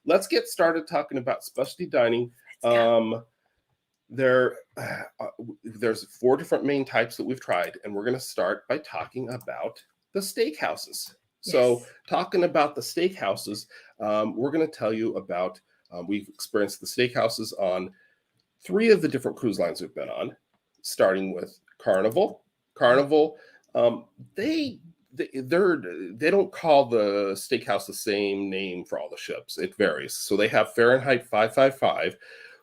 let's get started talking about specialty dining. There's 4 different main types that we've tried, and we're going to start by talking about the steakhouses. So talking about the steakhouses, we're going to tell you about, we've experienced the steakhouses on 3 of the different cruise lines we've been on, starting with Carnival. Carnival, they don't call the steakhouse the same name for all the ships. It varies. So they have Fahrenheit 555,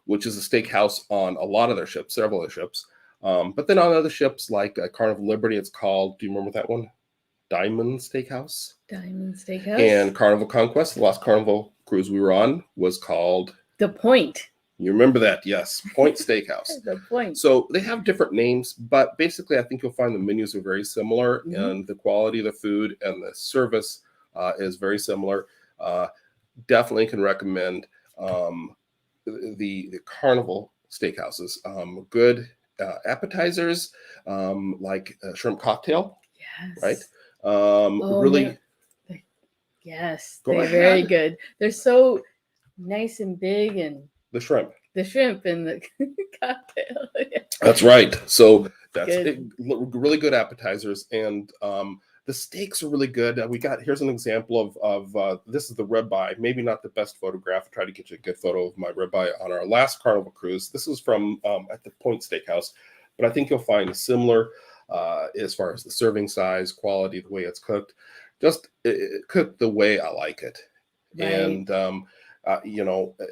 which is a steakhouse on a lot of their ships, several of their ships. But then on other ships like Carnival Liberty, it's called, do you remember that one? Diamond Steakhouse. Diamond Steakhouse. And Carnival Conquest, the last Carnival cruise we were on, was called The Point. You remember that? Yes. Point Steakhouse. The Point. So they have different names, but basically I think you'll find the menus are very similar, and the quality of the food and the service is very similar. Definitely can recommend the Carnival Steakhouses. Good appetizers, like a shrimp cocktail. Yes. Right? Really. Yes. They're very good. They're so nice and big, and the shrimp and the cocktail. That's right. So that's really good appetizers, and the steaks are really good. Here's an example of this is the ribeye. Maybe not the best photograph. I tried to get you a good photo of my ribeye on our last Carnival cruise. This was from at the Point Steakhouse, but I think you'll find similar as far as the serving size, quality, the way it's cooked. Just cooked the way I like it, right. And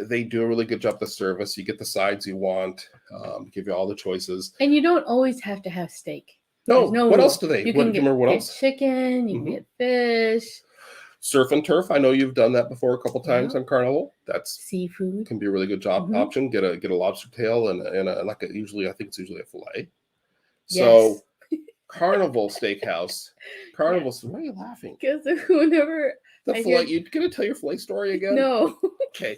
they do a really good job with the service. You get the sides you want, give you all the choices. And you don't always have to have steak. No, what else do they? You can get else? Chicken, you can get fish. Surf and turf. I know you've done that before a couple times on Carnival. That's seafood. Can be a really good option. Get a lobster tail and usually I think it's usually a fillet. So Carnival Steakhouse. Carnival. Why are you laughing? Because whenever the fillet, you gonna tell your fillet story again? No. Okay.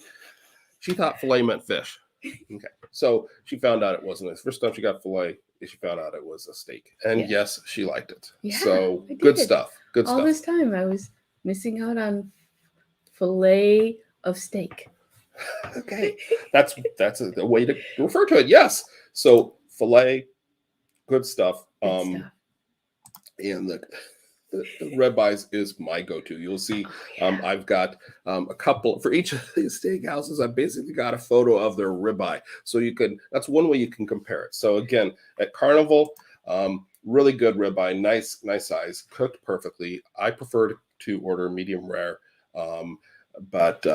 She thought fillet meant fish. Okay. So she found out it wasn't. The first time she got fillet, she found out it was a steak. And yes, she liked it. Yeah, so good stuff. Good stuff. All this time I was missing out on fillet of steak. Okay. That's a way to refer to it. Yes. So fillet, good stuff. And the ribeyes is my go-to. You'll see I've got a couple for each of these steakhouses. I've basically got a photo of their ribeye, so that's one way you can compare it. So again, at Carnival, really good ribeye, nice size, cooked perfectly. I prefer to order medium rare, but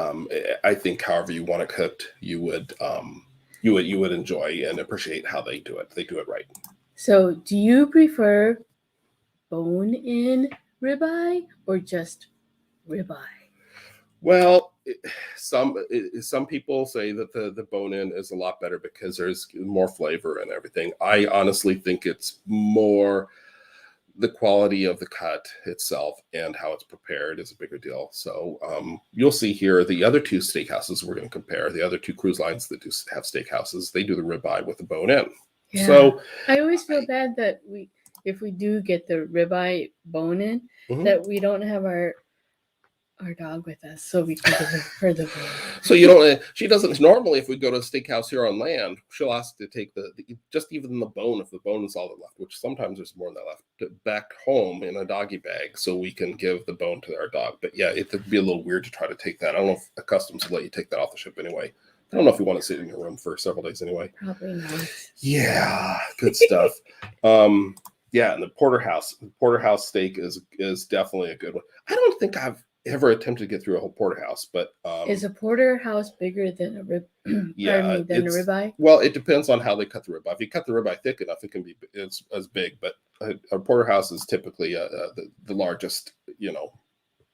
I think however you want it cooked, you would enjoy and appreciate how they do it. They do it right. So do you prefer bone-in ribeye or just ribeye? Well, some people say that the bone-in is a lot better because there's more flavor and everything. I honestly think it's more the quality of the cut itself and how it's prepared is a bigger deal. So you'll see here the other 2 steakhouses we're going to compare. The other 2 cruise lines that do have steakhouses, they do the ribeye with the bone-in. Yeah. So I always feel bad that if we do get the ribeye bone-in, that we don't have our dog with us so we can give her the bone. So she doesn't normally, if we go to a steakhouse here on land, she'll ask to take just even the bone, if the bone is all that left, which sometimes there's more than that left, back home in a doggy bag so we can give the bone to our dog. But yeah, it'd be a little weird to try to take that. I don't know if a customs will let you take that off the ship anyway. I don't know if you want to sit in your room for several days anyway. Probably not. Yeah, good stuff. Yeah, and the porterhouse steak is definitely a good one. I don't think I've ever attempted to get through a whole porterhouse, but is a porterhouse bigger than a ribeye? Well, it depends on how they cut the ribeye. If you cut the ribeye thick enough, it can be as big. But a porterhouse is typically the largest,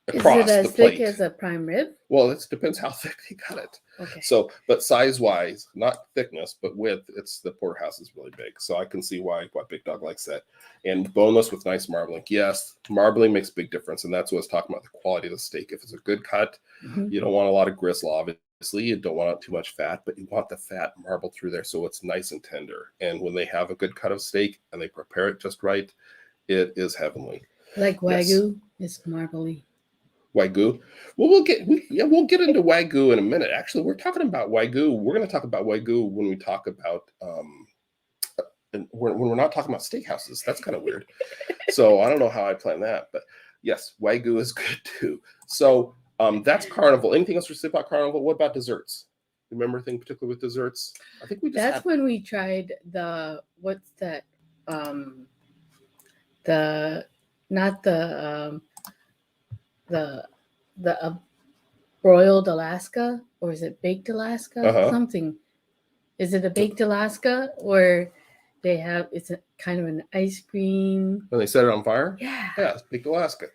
across is it the plate. Thick as a prime rib? Well, it depends how thick they cut it. Okay. So, but size-wise, not thickness, but width, the porterhouse is really big. So I can see why Big Dog likes that. And boneless with nice marbling. Yes, marbling makes a big difference, and that's what I was talking about, the quality of the steak. If it's a good cut, you don't want a lot of gristle, obviously. You don't want too much fat, but you want the fat marbled through there so it's nice and tender. And when they have a good cut of steak and they prepare it just right, it is heavenly. Like Wagyu is marbly. Wagyu. Well, we'll get into Wagyu in a minute. Actually, we're talking about Wagyu. We're going to talk about Wagyu when we talk about and when we're not talking about steakhouses. That's kind of weird. So I don't know how I plan that, but yes, Wagyu is good too. So that's Carnival. Anything else to say about Carnival? What about desserts? Remember anything particular with desserts? I think we just That's when we tried what's that? The not the broiled Alaska, or is it baked Alaska? Something. Is it a baked Alaska, or they have it's a kind of an ice cream? When they set it on fire? Yeah. Yeah, it's baked Alaska.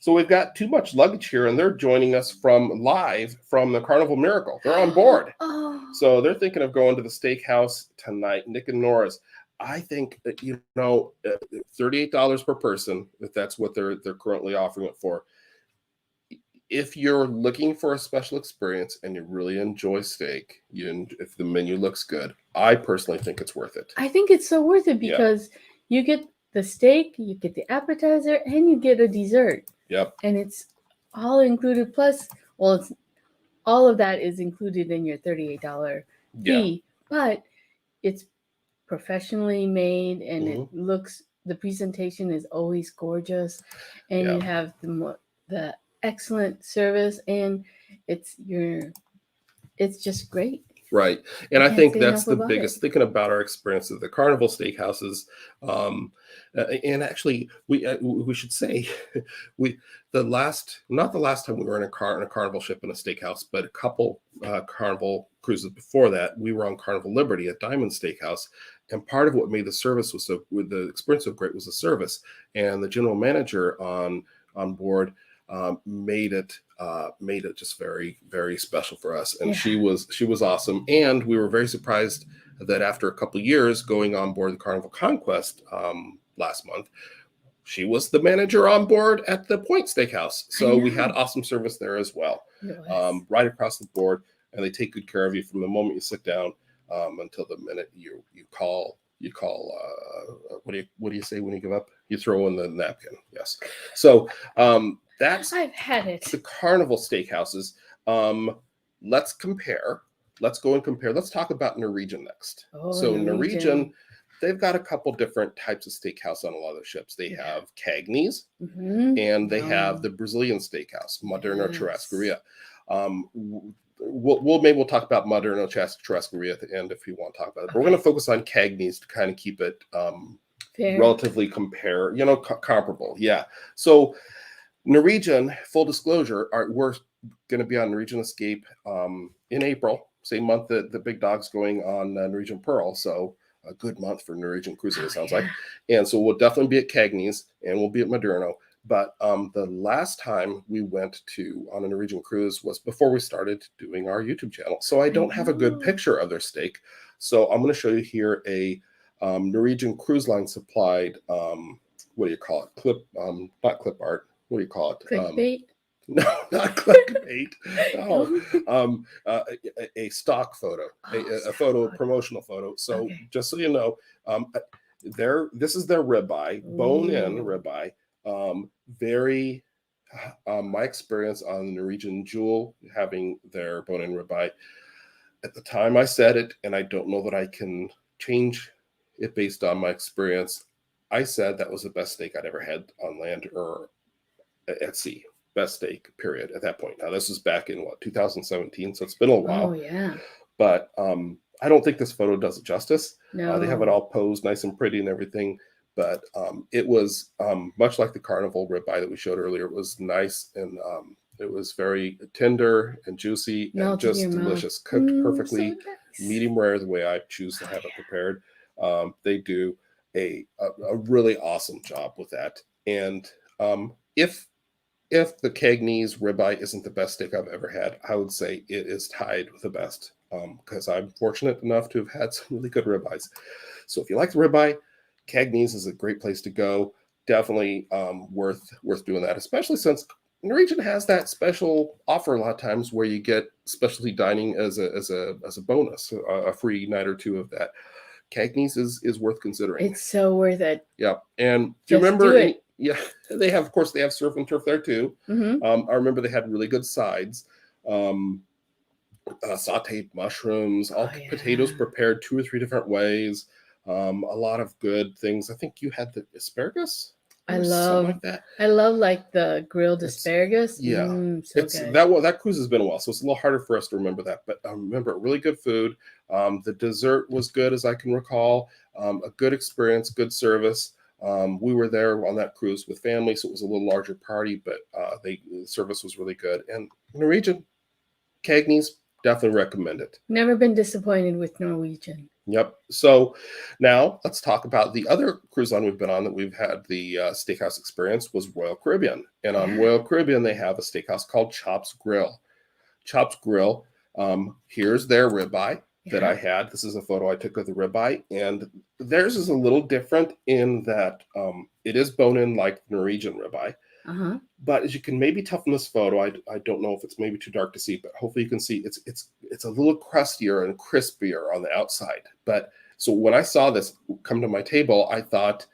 So we've got Too Much Luggage here, and they're joining us live from the Carnival Miracle. They're on board. Oh. So they're thinking of going to the steakhouse tonight. Nick and Nora's. I think that, $38 per person, if that's what they're currently offering it for. If you're looking for a special experience and you really enjoy steak, if the menu looks good, I personally think it's worth it. I think it's so worth it because you get the steak, you get the appetizer, and you get a dessert. Yep. And it's all included. Plus, well, all of that is included in your $38 fee, but it's professionally made, and it looks. The presentation is always gorgeous, and you have the excellent service, and it's just great. Right. And I think that's the biggest, thinking about our experience at the Carnival Steakhouses. And actually, we should say, not the last time we were in a Carnival ship in a steakhouse, but a couple Carnival cruises before that, we were on Carnival Liberty at Diamond Steakhouse. And part of what made the experience so great was the service. And the general manager on board made it just very, very special for us, and she was awesome. And we were very surprised that after a couple of years going on board the Carnival Conquest last month, she was the manager on board at the Point Steakhouse. So we had awesome service there as well, right across the board, and they take good care of you from the moment you sit down until the minute you call. What do you say when you give up? You throw in the napkin. Yes. So I've had it. The Carnival Steakhouses. Let's compare. Let's go and compare. Let's talk about Norwegian next. So Norwegian, they've got a couple different types of steakhouse on a lot of their ships. They have Cagney's, and they have the Brazilian steakhouse, Moderno Churrascaria. We'll talk about Moderno Churrascaria at the end if you want to talk about it. But we're going to focus on Cagney's to kind of keep it relatively comparable. Yeah. So Norwegian, full disclosure, we're going to be on Norwegian Escape in April, same month that the big dog's going on Norwegian Pearl. So a good month for Norwegian cruising, it sounds like. And so we'll definitely be at Cagney's, and we'll be at Moderno. But the last time we went on a Norwegian cruise was before we started doing our YouTube channel. So I don't have a good picture of their steak. So I'm going to show you here a Norwegian Cruise Line supplied, what do you call it? Not clip art. What do you call it? Clickbait? No, not clickbait. No, a stock photo, a promotional photo. So just so you know, this is their ribeye, bone-in ribeye. Very, my experience on Norwegian Jewel having their bone-in ribeye. At the time I said it, and I don't know that I can change it based on my experience. I said that was the best steak I'd ever had on land or at sea. Best steak, period, at that point. Now, this was back in 2017, so it's been a while. Oh, yeah. But I don't think this photo does it justice. No. They have it all posed nice and pretty and everything. But it was much like the Carnival ribeye that we showed earlier. It was nice, and it was very tender and juicy and just delicious. Cooked perfectly, so nice. Medium rare, the way I choose to have it prepared. They do a really awesome job with that. And if the Cagney's ribeye isn't the best steak I've ever had, I would say it is tied with the best, because I'm fortunate enough to have had some really good ribeyes. So if you like the ribeye, Cagney's is a great place to go. Definitely worth doing that, especially since Norwegian has that special offer a lot of times where you get specialty dining as a bonus, a free night or two of that. Cagney's is worth considering. It's so worth it. Yeah, and do you remember? Yeah, they have, of course, they have surf and turf there too. Mm-hmm. I remember they had really good sides. Um, Sauteed mushrooms, all Oh, yeah. potatoes prepared 2 or 3 different ways. A lot of good things. I think you had the asparagus I or something love like that. I love like the grilled It's asparagus. yeah, So it's good. that cruise has been a while, so it's a little harder for us to remember that. But I remember really good food. The dessert was good as I can recall. A good experience, good service. We were there on that cruise with family, so it was a little larger party, but the service was really good. And Norwegian Cagney's, definitely recommend it. Never been disappointed with Norwegian. Yep. So now let's talk about the other cruise line we've been on that we've had the steakhouse experience was Royal Caribbean. And on Yeah. Royal Caribbean, they have a steakhouse called Chops Grille. Chops Grille. Here's their ribeye that I Yeah. had. This is a photo I took of the ribeye. And theirs is a little different in that it is bone-in like Norwegian ribeye. Uh-huh. But as you can maybe tell from this photo, I don't know if it's maybe too dark to see, but hopefully you can see it's a little crustier and crispier on the outside. But so when I saw this come to my table, I thought,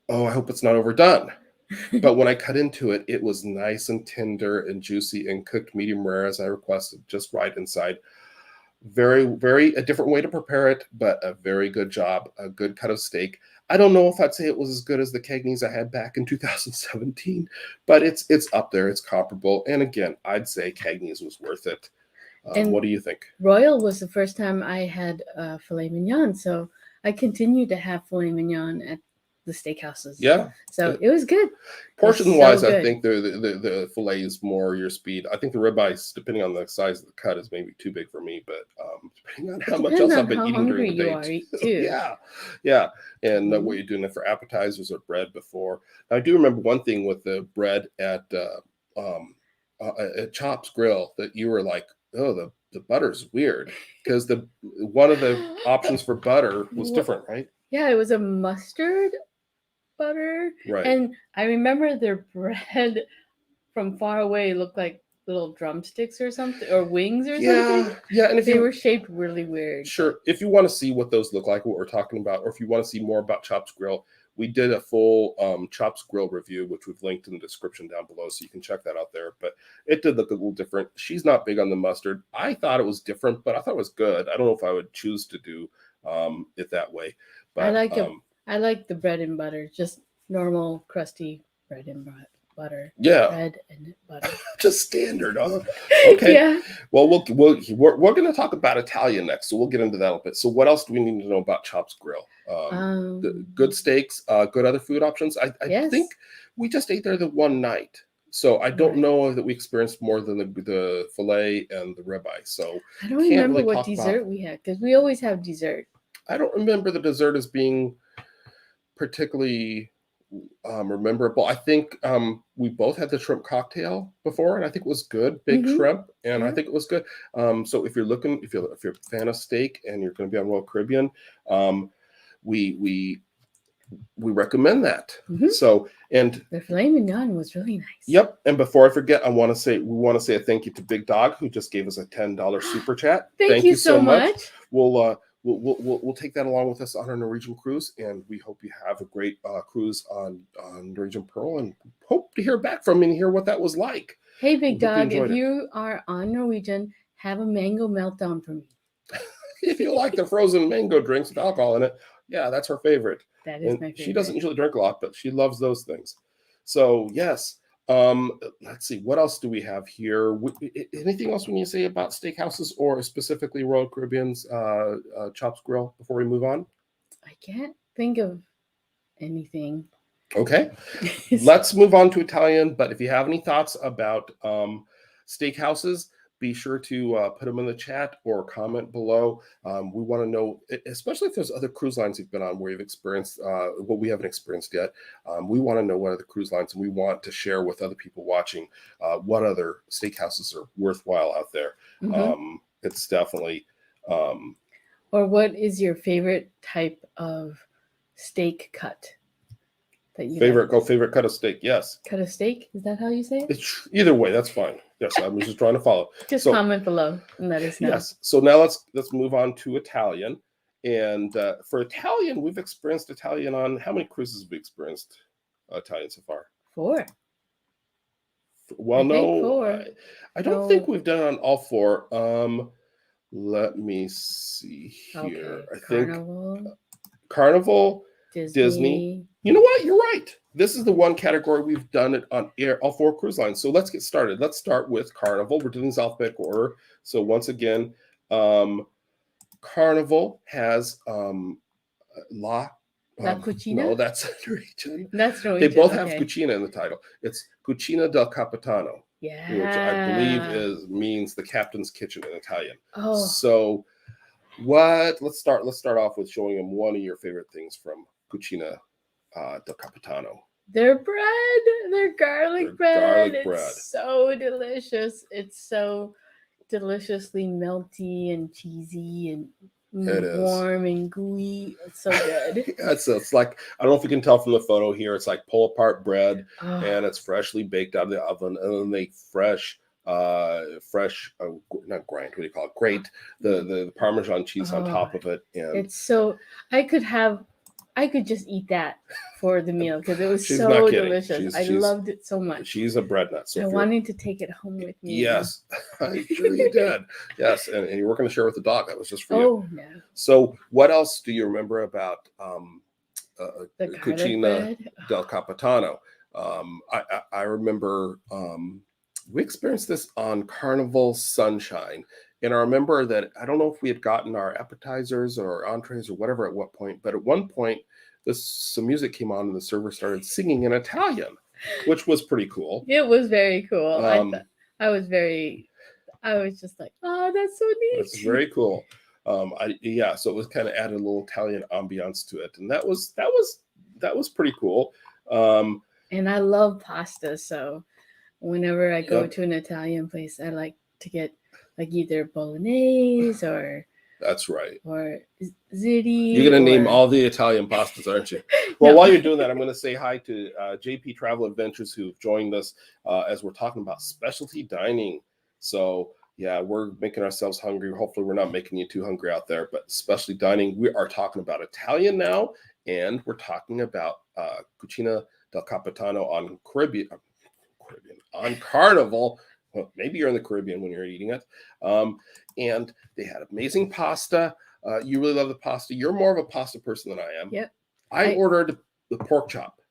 oh, I hope it's not overdone. But when I cut into it, it was nice and tender and juicy and cooked medium rare as I requested, just right inside. Very, very a different way to prepare it, but a very good job, a good cut of steak. I don't know if I'd say it was as good as the Cagney's I had back in 2017, but it's up there. It's comparable. And again, I'd say Cagney's was worth it. And what do you think? Royal was the first time I had filet mignon, so I continue to have filet mignon at the steakhouses. Yeah. So it was good. Portion wise, so I good. think the fillet is more your speed. I think the ribeyes, depending on the size of the cut, is maybe too big for me. But depending on how much Depends else on I've been how eating during hungry the you day, are too. yeah, yeah, and Mhm. what you're doing it for appetizers or bread before. Now, I do remember one thing with the bread at Chops Grill that you were like, oh, the butter's weird because the one of the options for butter was different, right? Yeah, it was a mustard butter. Right. And I remember their bread from far away looked like little drumsticks or something, or wings or something. Yeah, and if They you were shaped really weird. sure, if you want to see what those look like, what we're talking about, or if you want to see more about Chops Grill, we did a full Chops Grill review, which we've linked in the description down below, so you can check that out there. But it did look a little different. She's not big on the mustard. I thought it was different, but I thought it was good. I don't know if I would choose to do it that way. I But I like the bread and butter, just normal crusty bread and butter. yeah, Bread and butter. just standard, huh? Okay. Yeah. Well, we're going to talk about Italian next, so we'll get into that a little bit. So, what else do we need to know about Chops Grill? Good steaks, good other food options. I Yes. think we just ate there the one night, so I don't Right. know that we experienced more than the fillet and the ribeye. So I don't can't remember really what talk dessert about. we had because we always have dessert. I don't remember the dessert as being particularly memorable. I think we both had the shrimp cocktail before, and I think it was good, big Mhm. shrimp, and I Yeah. think it was good. So if you're a fan of steak and you're going to be on Royal Caribbean, we we recommend that. Mhm. So and The filet mignon was really nice. yep. And before I forget, we want to say a thank you to Big Dog who just gave us a $10 super chat. Thank you so much. We'll take that along with us on our Norwegian cruise, and we hope you have a great cruise on Norwegian Pearl, and hope to hear back from you and hear what that was like. Hey, Big We hope you Dog, if enjoyed it. you are on Norwegian, have a mango meltdown for me. If you like the frozen mango drinks with alcohol in it, yeah, that's her favorite. That is And my favorite. she doesn't usually drink a lot, but she loves those things. So yes. Let's see, what else do we have here? Anything else we need to say about steakhouses or specifically Royal Caribbean's Chops Grill before we move on? I can't think of anything. Okay, let's move on to Italian. But if you have any thoughts about steakhouses, be sure to put them in the chat or comment below. We want to know, especially if there's other cruise lines you've been on where you've experienced what we haven't experienced yet. We want to know what other cruise lines, and we want to share with other people watching what other steakhouses are worthwhile out there. Mhm. It's definitely. Or what is your favorite type of steak cut that you Favorite like? favorite cut of steak? Yes. Cut a steak? Is that how you say it? It's either way. That's fine. Yes, I was just trying to follow. Just So, comment below and let us know. yes. So now let's move on to Italian. And for Italian, we've experienced Italian on how many cruises have we experienced? Italian so far? 4. Well, I think no, 4. I don't think we've done on all 4. Let me see here. Okay. I think Carnival, Disney. You know what? You're right. This is the one category we've done it on all 4 cruise lines. So let's get started. Let's start with Carnival. We're doing this alphabetical order. So once again, Carnival has La Cucina? No, that's Norwegian. That's Norwegian. They both have Cucina in the title. It's Cucina del Capitano, yeah, which I believe means the captain's kitchen in Italian. Oh. So let's start off with showing them one of your favorite things from Cucina del Capitano. Their bread, their garlic bread. It's so delicious. It's so deliciously melty and cheesy and warm and gooey. It's so good. It's like, I don't know if you can tell from the photo here, it's like pull apart bread, and it's freshly baked out of the oven, and then they not grind, what do you call it, grate the Parmesan cheese on top of it. And it's so, I could just eat that for the meal because it was so delicious. I loved it so much. She's a bread nut. So I wanted to take it home with me. Yes, I'm sure you did. Yes, and you were going to share with the dog. That was just for you. Oh, yeah. So what else do you remember about Cucina del Capitano? I remember we experienced this on Carnival Sunshine. And I remember that, I don't know if we had gotten our appetizers or entrees or whatever at what point, but at one point, some music came on and the server started singing in Italian, which was pretty cool. It was very cool. I was just like, oh, that's so neat. It's very cool. So it was kind of added a little Italian ambiance to it. And that was pretty cool. And I love pasta. So whenever I go to an Italian place, I like to get like either bolognese or that's right, or ziti. You're going to name all the Italian pastas, aren't you? Well, while you're doing that, I'm going to say hi to JP Travel Adventures, who've joined us as we're talking about specialty dining. So yeah, we're making ourselves hungry. Hopefully we're not making you too hungry out there, but specialty dining, we are talking about Italian now, and we're talking about Cucina del Capitano on Carnival. Well, maybe you're in the Caribbean when you're eating it. And they had amazing pasta. You really love the pasta. You're more of a pasta person than I am. Yep. I ordered the pork chop,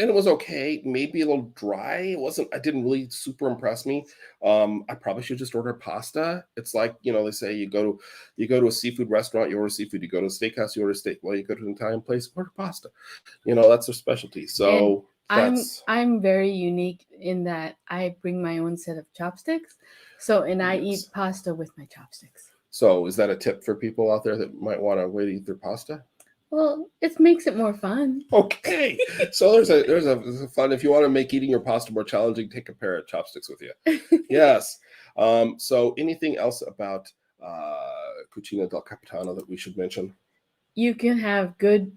and it was okay. Maybe a little dry. It didn't really super impress me. I probably should just order pasta. It's like, they say you go to a seafood restaurant, you order seafood. You go to a steakhouse, you order steak. Well, you go to an Italian place, order pasta. That's their specialty. So I'm very unique in that I bring my own set of chopsticks. I eat pasta with my chopsticks. So is that a tip for people out there that might want a way to eat their pasta? Well, it makes it more fun. Okay. So there's a fun, if you want to make eating your pasta more challenging, take a pair of chopsticks with you. Yes. So anything else about Cucina del Capitano that we should mention? You can have good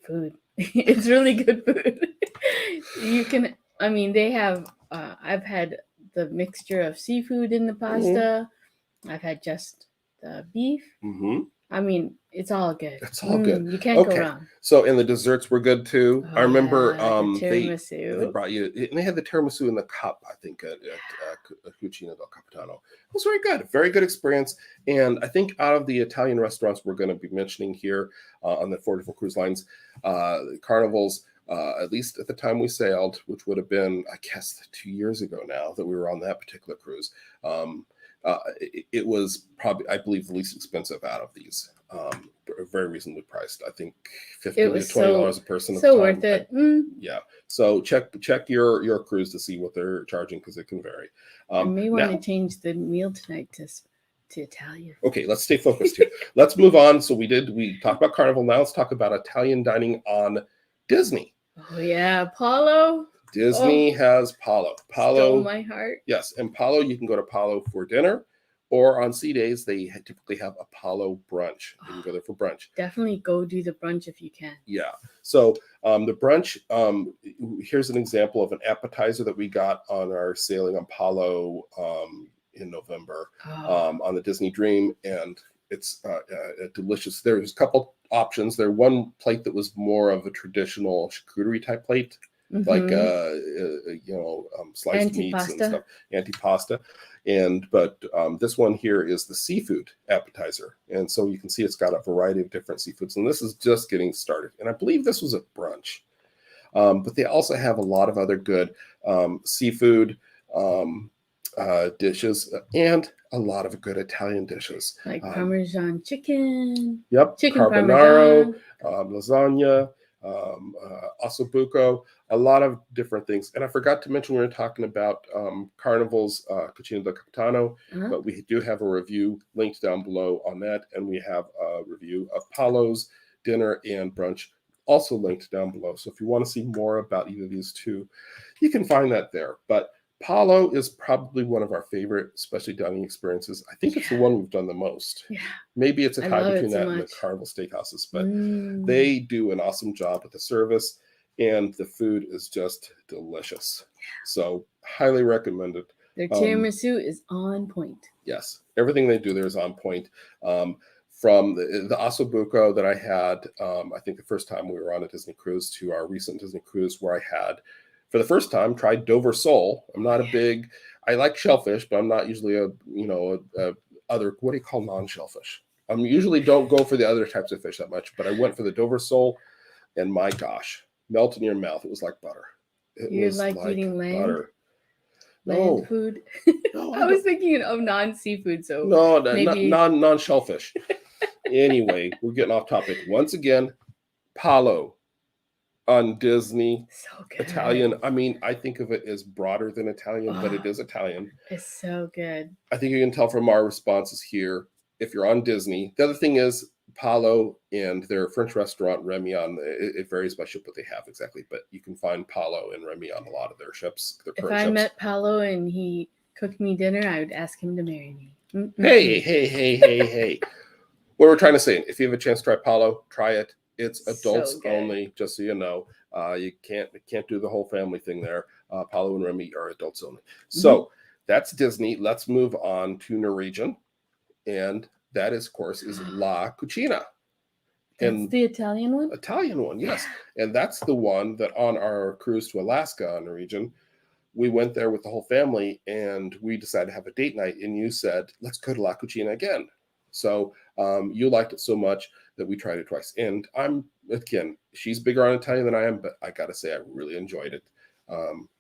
food. It's really good food. They have, I've had the mixture of seafood in the pasta. Mm-hmm. I've had just the beef. Mm-hmm. It's all good. It's all good. You can't go wrong. So, and the desserts were good too. I remember tiramisu. They brought you, and they had the tiramisu in the cup, I think, at Cucina del Capitano. It was very good. Very good experience. And I think out of the Italian restaurants we're going to be mentioning here on the 4 different cruise lines, Carnival's, at least at the time we sailed, which would have been, I guess, 2 years ago now that we were on that particular cruise. It was probably, I believe, the least expensive out of these. Very reasonably priced. I think $15 to $20 a person. So worth it. Yeah. So check your cruise to see what they're charging, because it can vary. I may want to change the meal tonight to Italian. Okay, let's stay focused here. Let's move on. So we talked about Carnival. Now let's talk about Italian dining on Disney. Oh yeah, Palo. Disney has Palo. Stole my heart. Yes, and Palo, you can go to Palo for dinner, or on sea days, they typically have a Palo brunch. You can go there for brunch. Definitely go do the brunch if you can. Yeah. So the brunch, here's an example of an appetizer that we got on our sailing on Palo in November on the Disney Dream. And It's delicious. There's a couple options. There one plate that was more of a traditional charcuterie type plate, like sliced meats and stuff, antipasta. But this one here is the seafood appetizer, and so you can see it's got a variety of different seafoods, and this is just getting started. And I believe this was a brunch, but they also have a lot of other good seafood dishes and a lot of good Italian dishes, like Parmesan chicken. Yep, chicken carbonaro, lasagna, ossobuco, a lot of different things. And I forgot to mention we were talking about Carnival's Cucina del Capitano, but we do have a review linked down below on that, and we have a review of Palo's dinner and brunch also linked down below. So if you want to see more about either of these two, you can find that there. But Palo is probably one of our favorite, especially dining experiences. I think it's the one we've done the most. Yeah. Maybe it's a tie between that and the Carnival Steakhouses, but they do an awesome job with the service, and the food is just delicious. Yeah. So highly recommend it. Their tiramisu is on point. Yes, everything they do there is on point. From the ossobuco that I had, I think the first time we were on a Disney cruise to our recent Disney cruise where I had, for the first time, tried Dover sole. I'm not I like shellfish, but I'm not usually other, what do you call non-shellfish? I usually don't go for the other types of fish that much, but I went for the Dover sole, and my gosh, melt in your mouth. It was like butter. You like eating land? Butter. Land food? No, I was thinking of non-seafood, so maybe non-shellfish. Anyway, we're getting off topic. Once again, Palo on Disney. So good. Italian. I mean, I think of it as broader than Italian, but it is Italian. It's so good. I think you can tell from our responses here, if you're on Disney. The other thing is Palo and their French restaurant, Rémy, it varies by ship what they have exactly, but you can find Palo and Rémy on a lot of their ships. If I met Palo and he cooked me dinner, I would ask him to marry me. Mm-mm. Hey. What we're trying to say, if you have a chance to try Palo, try it. It's adults only, just so you know. You can't do the whole family thing there. Palo and Rémy are adults only. So that's Disney. Let's move on to Norwegian. And that is, of course, is La Cucina. That's the Italian one? Italian one, yes. And that's the one that on our cruise to Alaska on Norwegian, we went there with the whole family and we decided to have a date night. And you said, let's go to La Cucina again. So you liked it so much that we tried it twice. And she's bigger on Italian than I am, but I got to say, I really enjoyed it.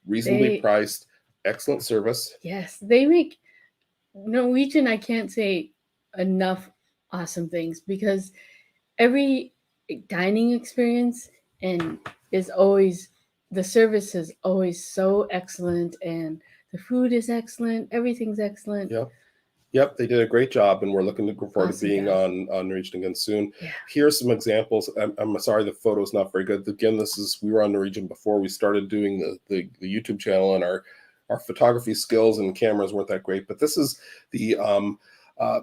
Reasonably priced, excellent service. Yes, they make Norwegian, I can't say enough awesome things, because every dining experience the service is always so excellent, and the food is excellent. Everything's excellent. Yep, they did a great job, and we're looking forward to being on Norwegian again soon. Yeah. Here's some examples. I'm sorry the photo's not very good. Again, we were on Norwegian before we started doing the YouTube channel, and our photography skills and cameras weren't that great. But this is the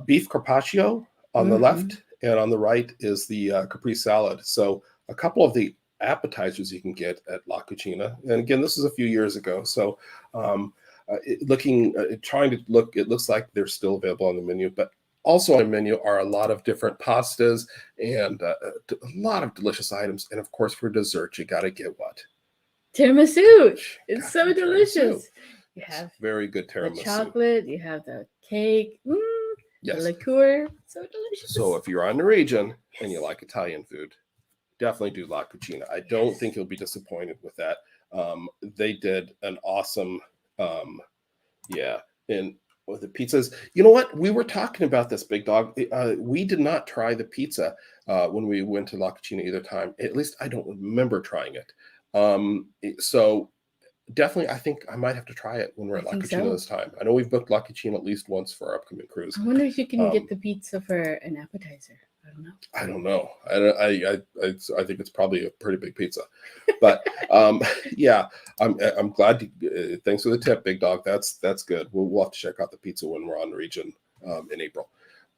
beef carpaccio on the left, and on the right is the Capri salad. So a couple of the appetizers you can get at La Cucina. And again, this is a few years ago. So it looks like they're still available on the menu, but also on the menu are a lot of different pastas and a lot of delicious items. And of course, for dessert, you got to get what? Tiramisu. It's so delicious. You have very good tiramisu. The chocolate, you have the cake, the liqueur. So delicious. So if you're on Norwegian and you like Italian food, definitely do La Cucina. I don't think you'll be disappointed with that. They did an awesome and with the pizzas, you know what? We were talking about this, Big Dog. We did not try the pizza when we went to La Cucina either time. At least I don't remember trying it. So definitely, I think I might have to try it when we're at La Cucina this time. I know we've booked La Cucina at least once for our upcoming cruise. I wonder if you can get the pizza for an appetizer. I don't know. I think it's probably a pretty big pizza, but I'm glad. Thanks for the tip, Big Dog. That's good. We'll have to check out the pizza when we're on the region in April.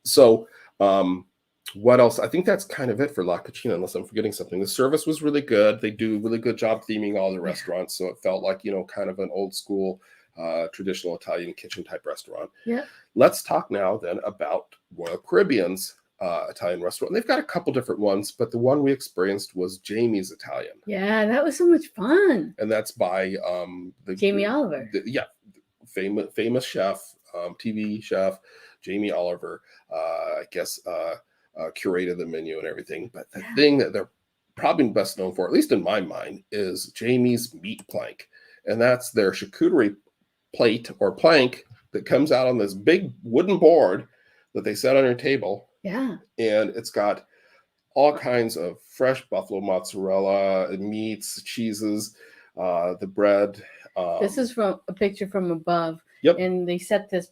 So what else? I think that's kind of it for La Cucina, unless I'm forgetting something. The service was really good. They do a really good job theming all the restaurants, so it felt like kind of an old school traditional Italian kitchen type restaurant. Yeah. Let's talk now then about Royal Caribbean's Italian restaurant. And they've got a couple different ones, but the one we experienced was Jamie's Italian. Yeah, that was so much fun. And that's by Jamie Oliver. Famous chef, TV chef, Jamie Oliver. I guess curated the menu and everything. But the thing that they're probably best known for, at least in my mind, is Jamie's meat plank. And that's their charcuterie plate or plank that comes out on this big wooden board that they set on your table. Yeah. And it's got all kinds of fresh buffalo mozzarella, meats, cheeses, the bread. This is from a picture from above. Yep. And they set this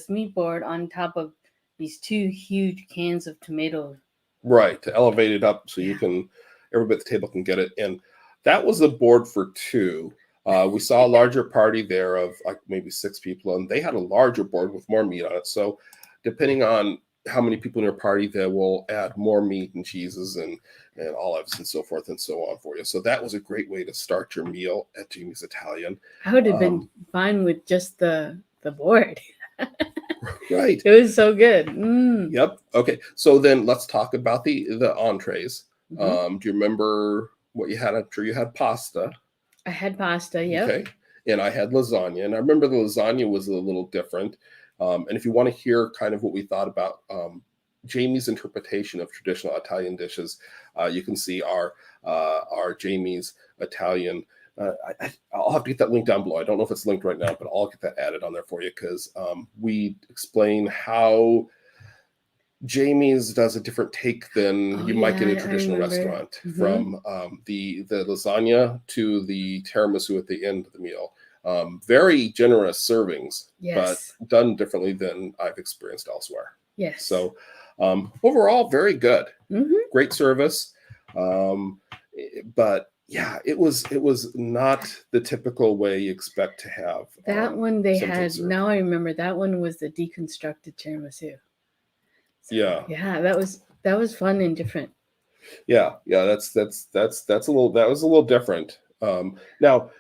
meat board on top of these 2 huge cans of tomato. Right, to elevate it up so everybody at the table can get it. And that was a board for 2. We saw a larger party there of like maybe 6 people, and they had a larger board with more meat on it. So depending on how many people in your party, they will add more meat and cheeses and olives and so forth and so on for you. So that was a great way to start your meal at Jamie's Italian. I would have been fine with just the board. Right. It was so good. Mm. Yep. Okay. So then let's talk about the entrees. Mm-hmm. Do you remember what you had? I'm sure you had pasta. I had pasta. Yep. Okay. And I had lasagna. And I remember the lasagna was a little different. And if you want to hear kind of what we thought about Jamie's interpretation of traditional Italian dishes, you can see our Jamie's Italian. I'll have to get that link down below. I don't know if it's linked right now, but I'll get that added on there for you because we explain how Jamie's does a different take than you might get in a traditional restaurant. Mm-hmm. From the lasagna to the tiramisu at the end of the meal. Very generous servings, but done differently than I've experienced elsewhere. Yes. So overall, very good. Mm-hmm. Great service. But yeah, it was not the typical way you expect to have. That one they had. Serve. Now I remember that one was the deconstructed tiramisu. So, yeah, that was fun and different. Yeah, that's a little different. Now,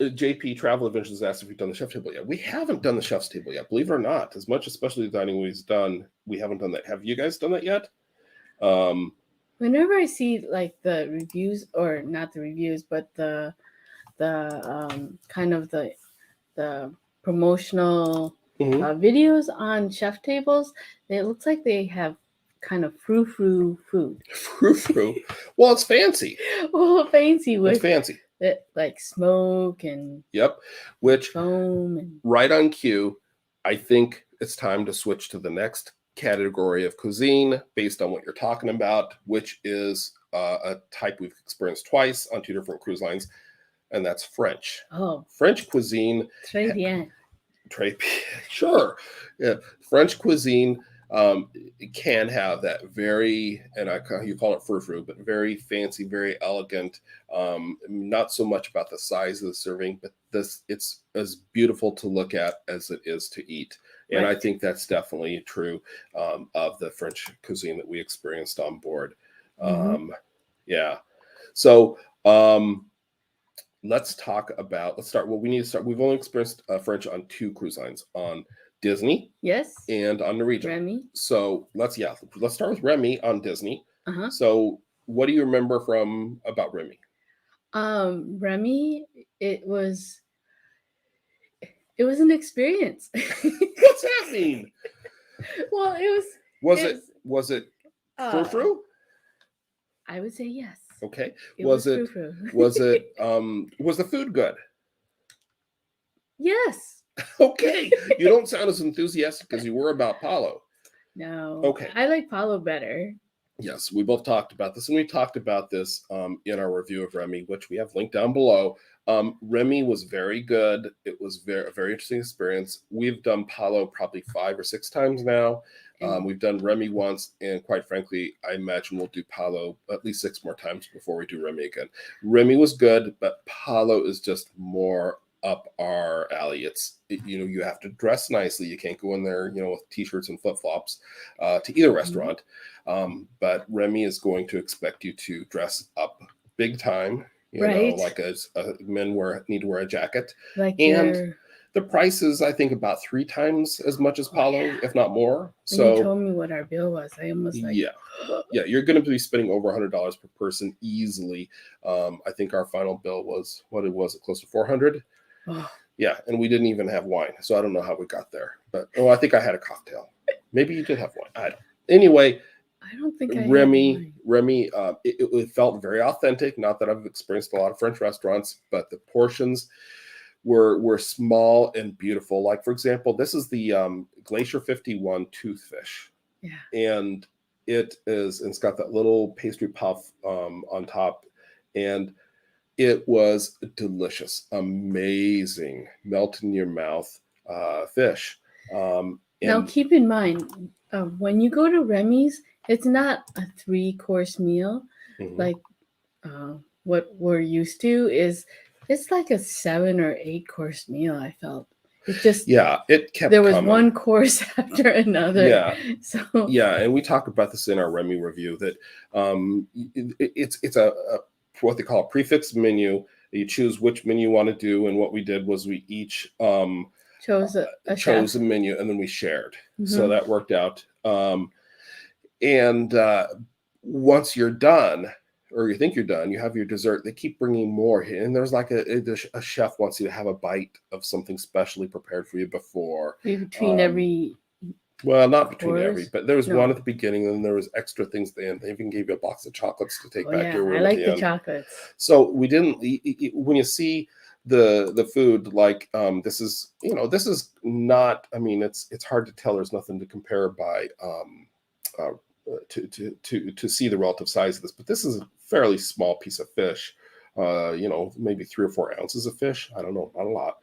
JP Travel Adventures asked if we've done the chef table yet. We haven't done the chef's table yet, believe it or not. As much, especially the dining we've done, we haven't done that. Have you guys done that yet? Whenever I see like the reviews, or not the reviews, but the kind of the promotional videos on chef tables, it looks like they have kind of frou-frou food. Frou-frou. Well, it's fancy. It's fancy. Like smoke and which foam and right on cue. I think it's time to switch to the next category of cuisine based on what you're talking about, which is a type we've experienced twice on 2 different cruise lines, and that's French. Oh, French cuisine. Très bien. Sure. Yeah, French cuisine can have that very, and you call it frou-frou, but very fancy, very elegant. Not so much about the size of the serving, but it's as beautiful to look at as it is to eat. And I think that's definitely true of the French cuisine that we experienced on board. Yeah. So let's start. Well, we need to start. We've only experienced French on 2 cruise lines, on Disney, and on Norwegian. Remy. So let's start with Remy on Disney. So what do you remember about Remy? Remy, it was an experience. What's that mean? Well, Was it frou-frou? I would say yes. Okay. Was the food good? Yes. Okay. You don't sound as enthusiastic as you were about Palo. No. Okay. I like Palo better. Yes, we both talked about this, and we talked about this in our review of Remy, which we have linked down below. Remy was very good. It was a very interesting experience. We've done Palo probably 5 or 6 times now. We've done Remy once, and quite frankly, I imagine we'll do Palo at least 6 more times before we do Remy again. Remy was good, but Palo is just more up our alley. You have to dress nicely. You can't go in there, with t-shirts and flip-flops to either restaurant. But Remy is going to expect you to dress up big time. Like men need to wear a jacket. And The price is, I think, about 3 times as much as Palo, yeah. if not more. When you So told me what our bill was, I almost like, yeah, yeah, you're going to be spending over $100 per person easily. I think our final bill was what it was, close to 400. oh, Yeah, and we didn't even have wine, so I don't know how we got there. But I think I had a cocktail. Maybe you did have wine. I don't. Anyway, I don't think I had Remy, wine. it felt very authentic. Not that I've experienced a lot of French restaurants, but the portions were small and beautiful. Like for example, this is the Glacier 51 toothfish, Yeah. and it's got that little pastry puff on top, and it was delicious, amazing, melt in your mouth fish. Now, And keep in mind, when you go to Remy's, it's not a 3-course meal mhm. like what we're used to. It's like a 7 or 8-course meal. I felt it just Yeah, it kept there was coming. one course after another. Yeah, So yeah, and we talk about this in our Remy review that it's a what they call a prefix menu. You choose which menu you want to do, and what we did was we each chose a chose chef. a menu, and then we shared. So Mhm. that worked out. And once you're done, or you think you're done, you have your dessert. They keep bringing more, and there's like a chef wants you to have a bite of something specially prepared for you before. Between every Well, not between every, course. but there was one No. at the beginning, and then there was extra things at the end. They even gave you a box of chocolates to take Oh back to yeah, your I room at like the the end. chocolates. So we didn't. When you see the food, like this is not. I mean, it's hard to tell. There's nothing to compare by uh, to see the relative size of this, but this is a fairly small piece of fish. Maybe 3 or 4 ounces of fish. I don't know, not a lot,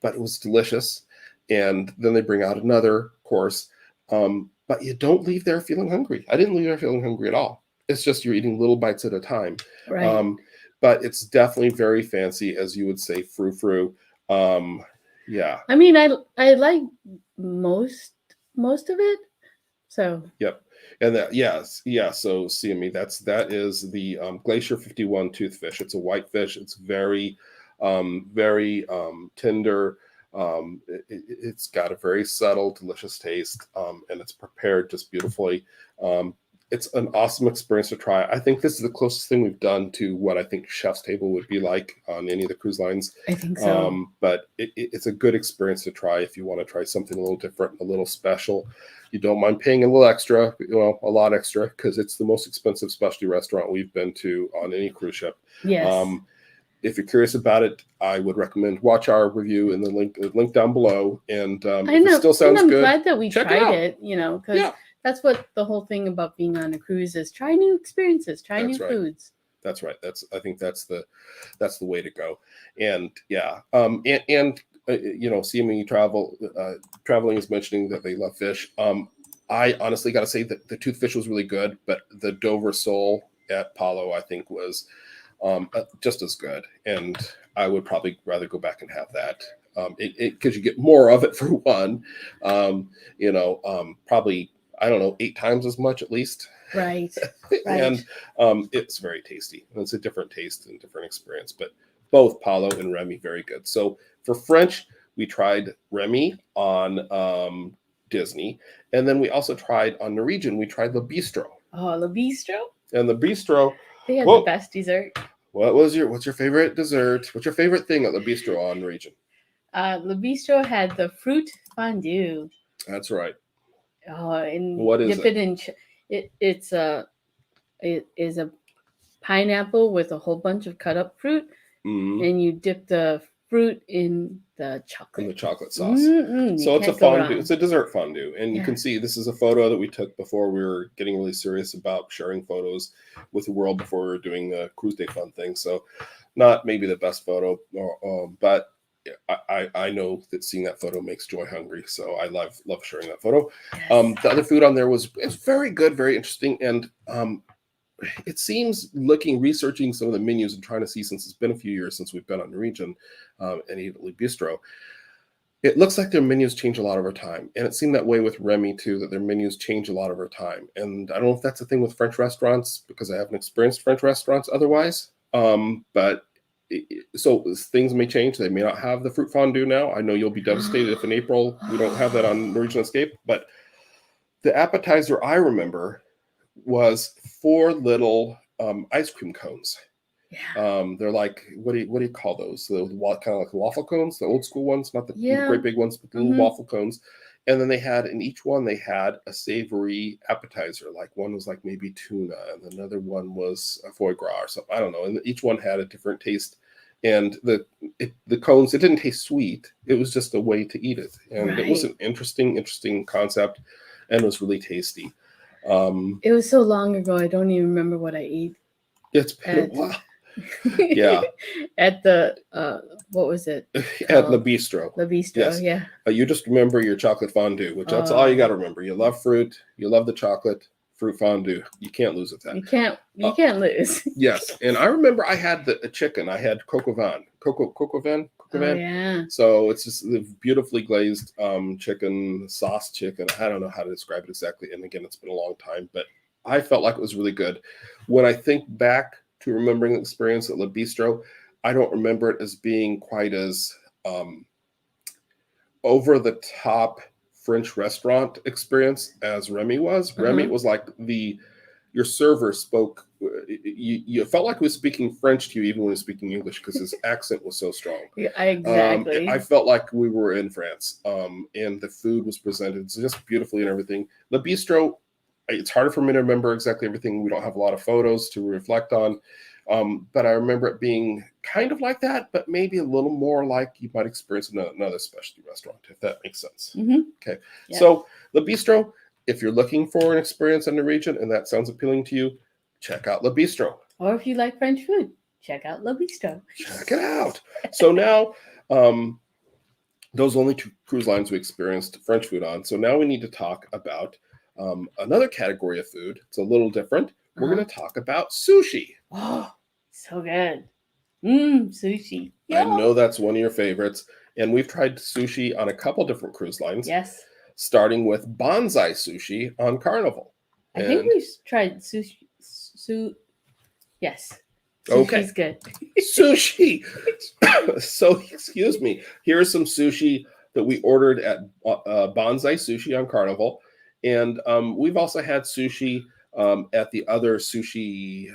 but it was delicious. And then they bring out another course, but you don't leave there feeling hungry. I didn't leave there feeling hungry at all. It's just you're eating little bites at a time. Right. But it's definitely very fancy, as you would say, frou frou. Yeah. I mean, I like most of it. So Yep. And that, yes, yeah. So CME, that is the Glacier 51 toothfish. It's a white fish. It's very tender. It's got a very subtle, delicious taste, and it's prepared just beautifully. It's an awesome experience to try. I think this is the closest thing we've done to what I think Chef's Table would be like on any of the cruise lines. I think so. But it's a good experience to try if you want to try something a little different, a little special. You don't mind paying a little extra, a lot extra, because it's the most expensive specialty restaurant we've been to on any cruise ship. Yes. If you're curious about it, I would recommend watch our review in the link down below. And if it still sounds I'm good, glad that we check tried it out. because Yeah. that's what the whole thing about being on a cruise is: try new experiences, try That's new right. foods. That's right. I think that's the way to go. And yeah, CME traveling is mentioning that they love fish. I honestly got to say that the toothfish was really good, but the Dover sole at Palo, I think, was just as good. And I would probably rather go back and have that. Because you get more of it for one. Probably, I don't know, 8 times as much at least. Right. And it's very tasty. It's a different taste and different experience, but both Palo and Remy very good. So for French, we tried Remy on Disney, and then we also tried on Norwegian. We tried Le Bistro. Oh, Le Bistro. And the Bistro, They had the best dessert. what's your favorite dessert? What's your favorite thing at Le Bistro on Norwegian? Le Bistro had the fruit fondue. That's right. Oh, and What is dip it in. It is a pineapple with a whole bunch of cut up fruit, and you dip the fruit in the chocolate. In the chocolate sauce. So it's a fondue. It's a dessert fondue, and you can see this is a photo that we took before we were getting really serious about sharing photos with the world before we were doing the Cruise Day Fun thing. So, not maybe the best photo, but I know that seeing that photo makes Joy hungry, so I love sharing that photo. Yes. The other food on there was very good, very interesting, and it seems researching some of the menus and trying to see, since it's been a few years since we've been on Norwegian and Italy Bistro, it looks like their menus change a lot over time. And it seemed that way with Remy too, that their menus change a lot over time. And I don't know if that's a thing with French restaurants, because I haven't experienced French restaurants otherwise. But so things may change. They may not have the fruit fondue now. I know you'll be devastated if in April we don't have that on Norwegian Escape. But the appetizer I remember was 4 little ice cream cones. Yeah. They're like, what do you call those? The kind of like waffle cones, the old school ones, not the great big ones, but the little waffle cones. And then they had, in each one, they had a savory appetizer. Like one was like maybe tuna, and another one was a foie gras or something. I don't know. And each one had a different taste. And the cones, it didn't taste sweet. It was just a way to eat it. And it was an interesting concept, and was really tasty. It was so long ago, I don't even remember what I ate. It's been a while. Yeah. At the what was it? At Le Bistro. Le Bistro, yes. Yeah. You just remember your chocolate fondue, which that's all you got to remember. You love fruit, you love the chocolate, fruit fondue. You can't lose with that. You can't lose. Yes, and I remember I had the chicken. I had coq au vin. Oh, yeah. So it's just the beautifully glazed chicken, sauce chicken. I don't know how to describe it exactly. And again, it's been a long time, but I felt like it was really good. When I think back to remembering the experience at Le Bistro, I don't remember it as being quite as over the top French restaurant experience as Remy was. Remy was like your server spoke. You felt like he was speaking French to you even when he was speaking English because his accent was so strong. Yeah, exactly. I felt like we were in France, and the food was presented just beautifully and everything. Le Bistro, it's harder for me to remember exactly everything. We don't have a lot of photos to reflect on. But I remember it being kind of like that, but maybe a little more like you might experience in another specialty restaurant, if that makes sense. Okay. Yeah. So Le Bistro, if you're looking for an experience in the region and that sounds appealing to you, check out Le Bistro. Or if you like French food, check out Le Bistro. Check it out. So now, those are only 2 cruise lines we experienced French food on. So now we need to talk about another category of food. It's a little different. We're going to talk about sushi. Oh, so good. Sushi. Yeah. I know that's one of your favorites. And we've tried sushi on a couple different cruise lines. Yes. Starting with bonsai sushi on Carnival. I think we've tried sushi. Yes. Sushi's good. Sushi. So, excuse me. Here's some sushi that we ordered at Bonsai Sushi on Carnival. And we've also had sushi at the other sushi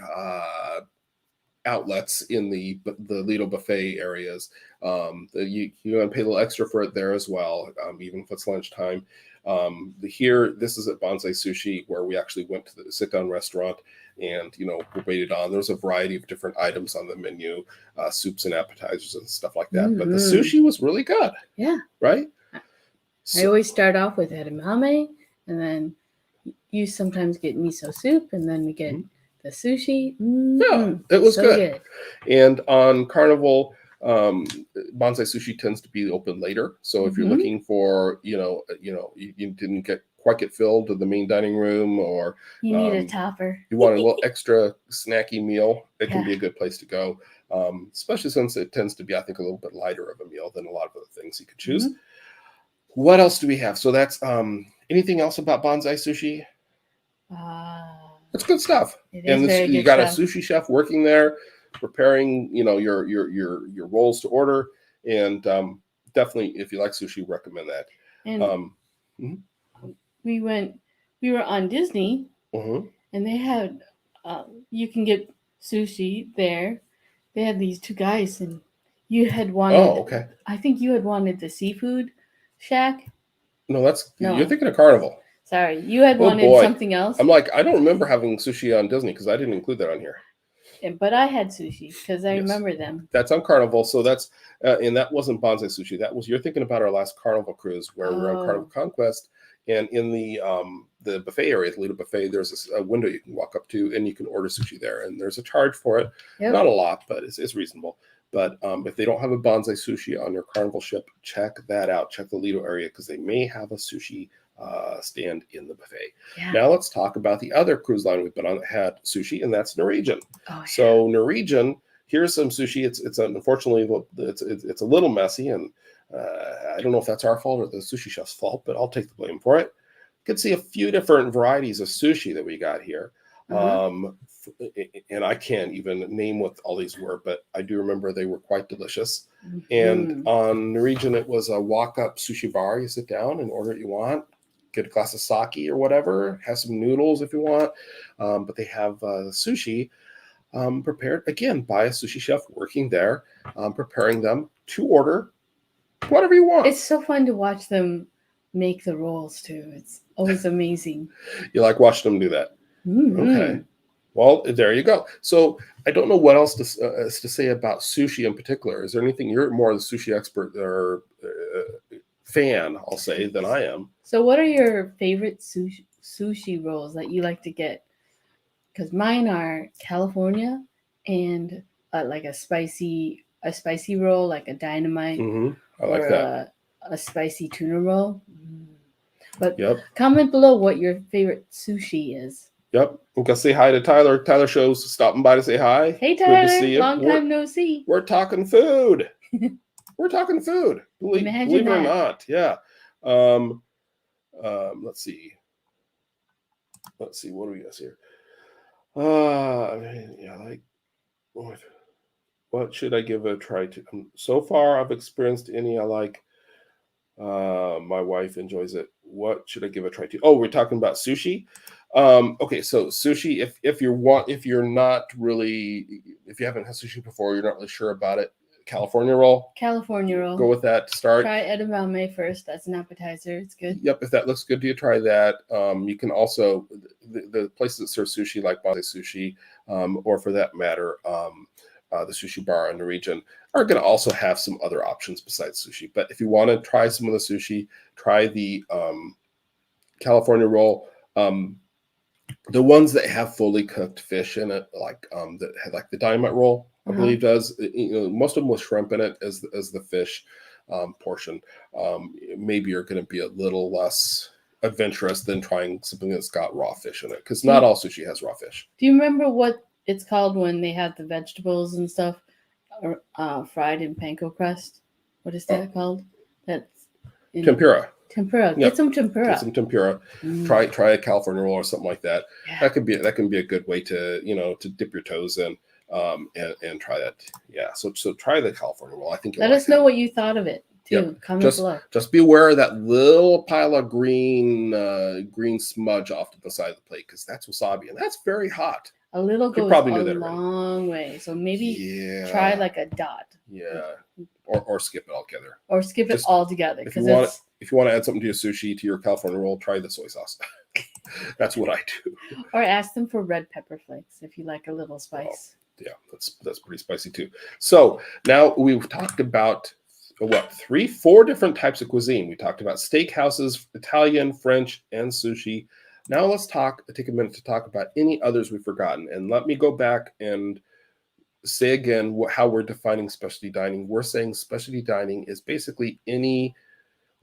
outlets in the Lido buffet areas. You're going to pay a little extra for it there as well, even if it's lunchtime. This is at Bonsai Sushi, where we actually went to the sit-down restaurant and, we waited on. There's a variety of different items on the menu, soups and appetizers and stuff like that. But the sushi was really good. Yeah. Right? I always start off with edamame, and then you sometimes get miso soup, and then we get the sushi. Yeah, it was so good. And on Carnival, Bonsai Sushi tends to be open later. So if you're looking for, you didn't quite get filled to the main dining room, or you need a topper, you want a little extra snacky meal, it can be a good place to go. Especially since it tends to be, I think, a little bit lighter of a meal than a lot of other things you could choose. What else do we have? So that's anything else about Bonsai Sushi? It's good stuff. You got a sushi chef working there, preparing, your rolls to order, and definitely, if you like sushi, recommend that. And we were on Disney, and they had you can get sushi there. They had these 2 guys, and you had wanted. Oh, okay. I think you had wanted the seafood shack. No, you're thinking of Carnival. Sorry, you had wanted something else. I'm like, I don't remember having sushi on Disney because I didn't include that on here. But I had sushi because I remember them. That's on Carnival. So that's, and that wasn't Bonsai Sushi. You're thinking about our last Carnival cruise where we were on Carnival Conquest. And in the buffet area, the Lido buffet, there's a window you can walk up to and you can order sushi there. And there's a charge for it. Yep. Not a lot, but it's reasonable. But if they don't have a Bonsai Sushi on your Carnival ship, check that out. Check the Lido area because they may have a sushi stand in the buffet. Yeah. Now let's talk about the other cruise line we've been on that had sushi, and that's Norwegian. So Norwegian, here's some sushi. It's unfortunately it's a little messy, and I don't know if that's our fault or the sushi chef's fault, but I'll take the blame for it. You can see a few different varieties of sushi that we got here. And I can't even name what all these were, but I do remember they were quite delicious. Mhm. And on Norwegian, it was a walk-up sushi bar. You sit down and order what you want, get a glass of sake or whatever, have some noodles if you want. But they have sushi prepared, again, by a sushi chef working there, preparing them to order whatever you want. It's so fun to watch them make the rolls too. It's always amazing. You like watching them do that? Okay. Well, there you go. So I don't know what else to say about sushi in particular. Is there anything, you're more of the sushi expert or fan, I'll say, than I am. So what are your favorite sushi rolls that you like to get? Because mine are California and like a spicy roll, like a dynamite, I like or that. A spicy tuna roll. But Yep. comment below what your favorite sushi is. Yep. I'm gonna say hi to Tyler. Tyler shows stopping by to say hi. Hey Tyler, good to see you. Long time no see. We're talking food. We're talking food. Believe it or not. Yeah. Let's see. What do we got here? Like what should I give a try to? So far, I've experienced any I like. My wife enjoys it. What should I give a try to? Oh, we're talking about sushi. Okay, so sushi. If you haven't had sushi before, you're not really sure about it. California roll. Go with that to start. Try edamame first. That's an appetizer. It's good. Yep. If that looks good to you, try that. You can also the places that serve sushi, like Bonsai Sushi, or for that matter, the sushi bar in the region, are going to also have some other options besides sushi. But if you want to try some of the sushi, try the California roll. The ones that have fully cooked fish in it, like the dynamite roll, I believe does. Most of them with shrimp in it as the fish portion. Maybe you're going to be a little less adventurous than trying something that's got raw fish in it, because not all sushi has raw fish. Do you remember what it's called when they have the vegetables and stuff fried in panko crust? What is that called? That's tempura. Tempura. Yep. Get some tempura. Get some tempura. Try a California roll or something like that. Yeah. That can be a good way to to dip your toes in and try that. Yeah. So try the California roll. I think let us know what you thought of it too. Yep. Comment below. Just be aware of that little pile of green smudge off to the side of the plate, because that's wasabi and that's very hot. A little goes a long way. So maybe try like a dot. Yeah. Or skip it altogether. Or skip it altogether. If you want to add something to your sushi, to your California roll, try the soy sauce. That's what I do. Or ask them for red pepper flakes if you like a little spice. Yeah, that's pretty spicy too. So now we've talked about 4 different types of cuisine. We talked about steakhouses, Italian, French, and sushi. Now let's take a minute to talk about any others we've forgotten. And let me go back and say again how we're defining specialty dining. We're saying specialty dining is basically any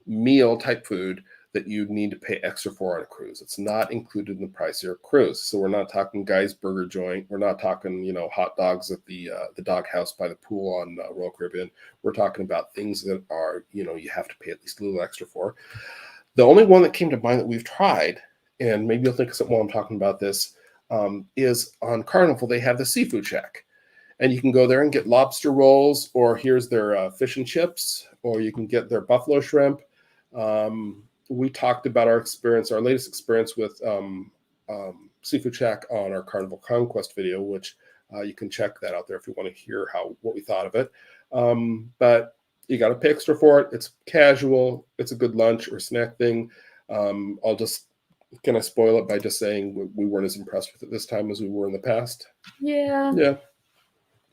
meal type food that you need to pay extra for on a cruise. It's not included in the price of your cruise. So we're not talking Guy's Burger Joint. We're not talking, hot dogs at the dog house by the pool on Royal Caribbean. We're talking about things that are, you have to pay at least a little extra for. The only one that came to mind that we've tried, and maybe you'll think of something while I'm talking about this, is on Carnival. They have the seafood shack. And you can go there and get lobster rolls, or here's their fish and chips, or you can get their buffalo shrimp. We talked about our latest experience with Seafood Shack on our Carnival Conquest video, which you can check that out there if you want to hear what we thought of it. But you got to pay extra for it. It's casual. It's a good lunch or snack thing. I'll just kind of spoil it by just saying we weren't as impressed with it this time as we were in the past. Yeah.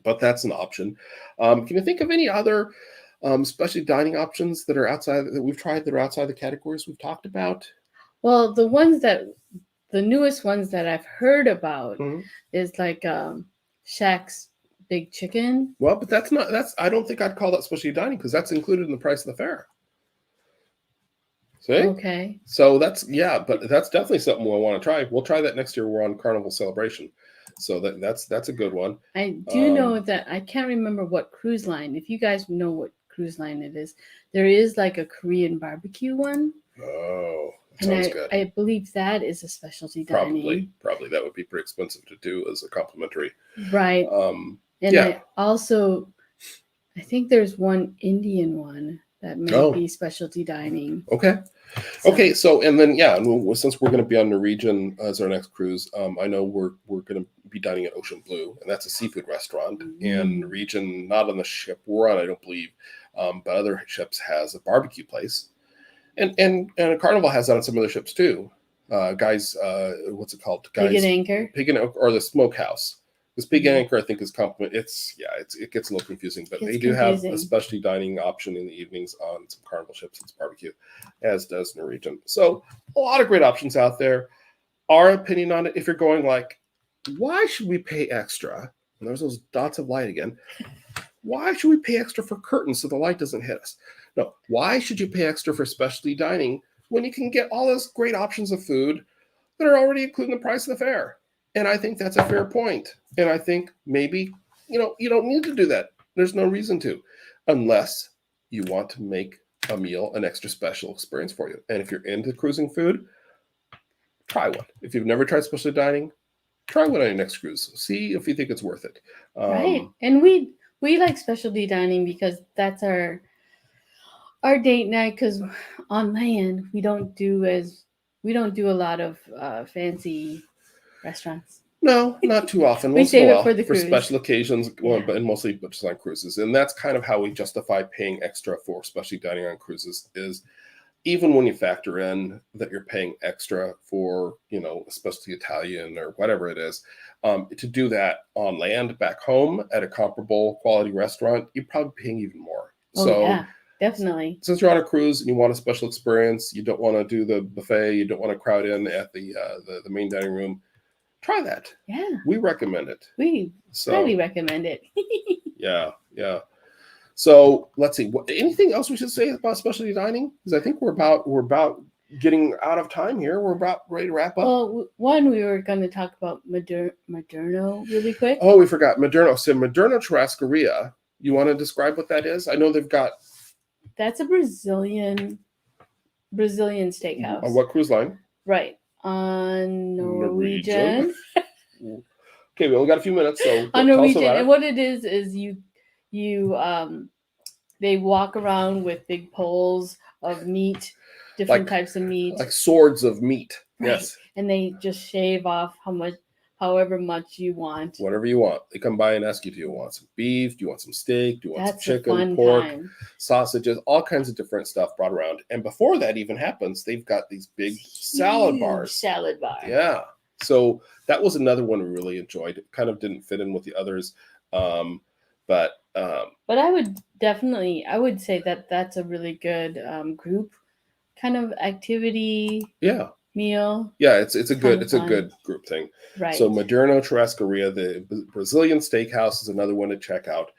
But that's an option. Can you think of any other specialty dining options that we've tried that are outside the categories we've talked about? Well, the newest ones that I've heard about is like Shack's Big Chicken. Well, but I don't think I'd call that specialty dining, because that's included in the price of the fare. See? Okay. So but that's definitely something we'll want to try. We'll try that next year. We're on Carnival Celebration. So that's a good one. I do know that I can't remember what cruise line. If you guys know what cruise line it is, there is like a Korean barbecue one. Oh, Sounds good. I believe that is a specialty dining. Probably that would be pretty expensive to do as a complimentary. Right. And yeah. I think there's one Indian one that may be specialty dining. Okay. Okay, so and then since we're going to be on Norwegian as our next cruise, I know we're going to be dining at Ocean Blue, and that's a seafood restaurant. And Norwegian, not on the ship we're on, I don't believe, but other ships has a barbecue place, and a Carnival has that on some other ships too. Guys, what's it called? Pig and Anchor. Pig and or the Smokehouse. This Pig and Anchor, I think, is compliment. It gets a little confusing, but they do have a specialty dining option in the evenings on some Carnival ships. It's barbecue, as does Norwegian. So a lot of great options out there. Our opinion on it, if you're going like, why should we pay extra? And there's those dots of light again. Why should we pay extra for curtains so the light doesn't hit us? No, why should you pay extra for specialty dining when you can get all those great options of food that are already included in the price of the fare? And I think that's a fair point. And I think maybe, you don't need to do that. There's no reason to, unless you want to make a meal an extra special experience for you. And if you're into cruising food, try one. If you've never tried specialty dining, try one on your next cruise. See if you think it's worth it. Right. And we like specialty dining because that's our date night, because on land we don't do a lot of fancy restaurants. No, not too often. We save it for the cruise. Special occasions, but mostly just on cruises. And that's kind of how we justify paying extra for specialty dining on cruises, is even when you factor in that you're paying extra for, especially Italian or whatever it is, to do that on land back home at a comparable quality restaurant, you're probably paying even more. Yeah, definitely. Since you're on a cruise and you want a special experience, you don't want to do the buffet, you don't want to crowd in at the main dining room, try that. Yeah. We recommend it. We highly recommend it. Yeah. So let's see. Anything else we should say about specialty dining? Because I think we're about getting out of time here. We're about ready to wrap up. Well, we were going to talk about Moderno really quick. Oh, we forgot Moderno. So Moderno Churrascaria. You want to describe what that is? I know they've got. That's a Brazilian steakhouse. On what cruise line? Right. On Norwegian. Okay, we only got a few minutes, so on Norwegian. And what it is they walk around with big poles of meat, different types of meat, like swords of meat. Right. Yes. And they just shave off however much you want. Whatever you want. They come by and ask you, do you want some beef? Do you want some steak? Do you want some chicken, pork, sausages, all kinds of different stuff brought around. And before that even happens, they've got these big salad bars. Salad bar. Yeah. So that was another one we really enjoyed. It kind of didn't fit in with the others. But I would say that that's a really good group kind of activity. Yeah. Meal. Yeah, it's a good group thing. Right. So Moderno Churrascaria, the Brazilian steakhouse, is another one to check out.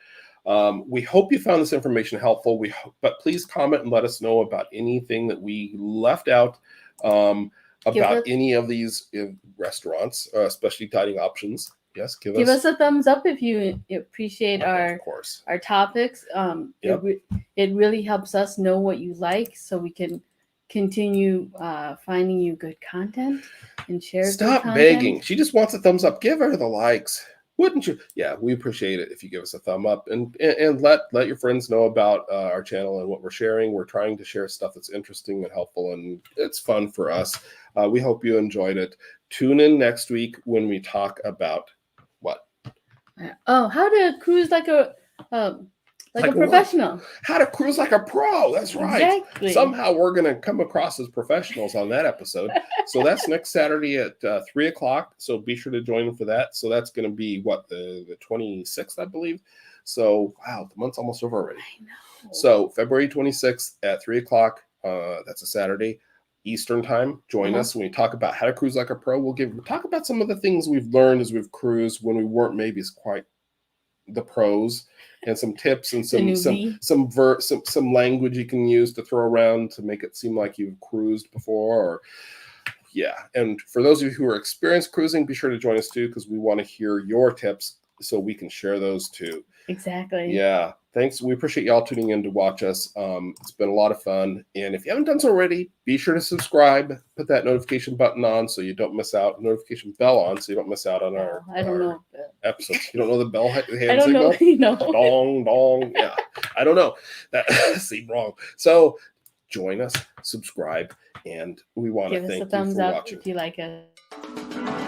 We hope you found this information helpful. But please comment and let us know about anything that we left out about any of these restaurants, especially dining options. Yes, give us a thumbs up if you appreciate our topics. It really helps us know what you like, so we can continue finding you good content and share. Stop begging. She just wants a thumbs up. Give her the likes, wouldn't you? Yeah, we appreciate it if you give us a thumb up and let your friends know about our channel and what we're sharing. We're trying to share stuff that's interesting and helpful, and it's fun for us. We hope you enjoyed it. Tune in next week when we talk about what? Oh, how to cruise like a professional. What? How to cruise like a pro. That's right. Exactly. Somehow we're going to come across as professionals on that episode. So that's next Saturday at 3:00. So be sure to join for that. So that's going to be the 26th, I believe. So wow, the month's almost over already. I know. So February 26th at 3:00. That's a Saturday Eastern time. Join us when we talk about how to cruise like a pro. We'll talk about some of the things we've learned as we've cruised when we weren't maybe quite the pros, and some tips and some language you can use to throw around to make it seem like you've cruised before. And for those of you who are experienced cruising, be sure to join us too, because we want to hear your tips so we can share those too. Exactly. Yeah. thanks. We appreciate y'all tuning in to watch us. It's been a lot of fun. And if you haven't done so already, be sure to subscribe. Put that notification button on so you don't miss out. Notification bell on so you don't miss out on our episodes. You don't know the bell hand I don't signal? know. No. Dong, dong. Yeah. I don't know. That seemed wrong. So join us, subscribe, and we want to Give us thank a you thumbs for up watching. if you like us.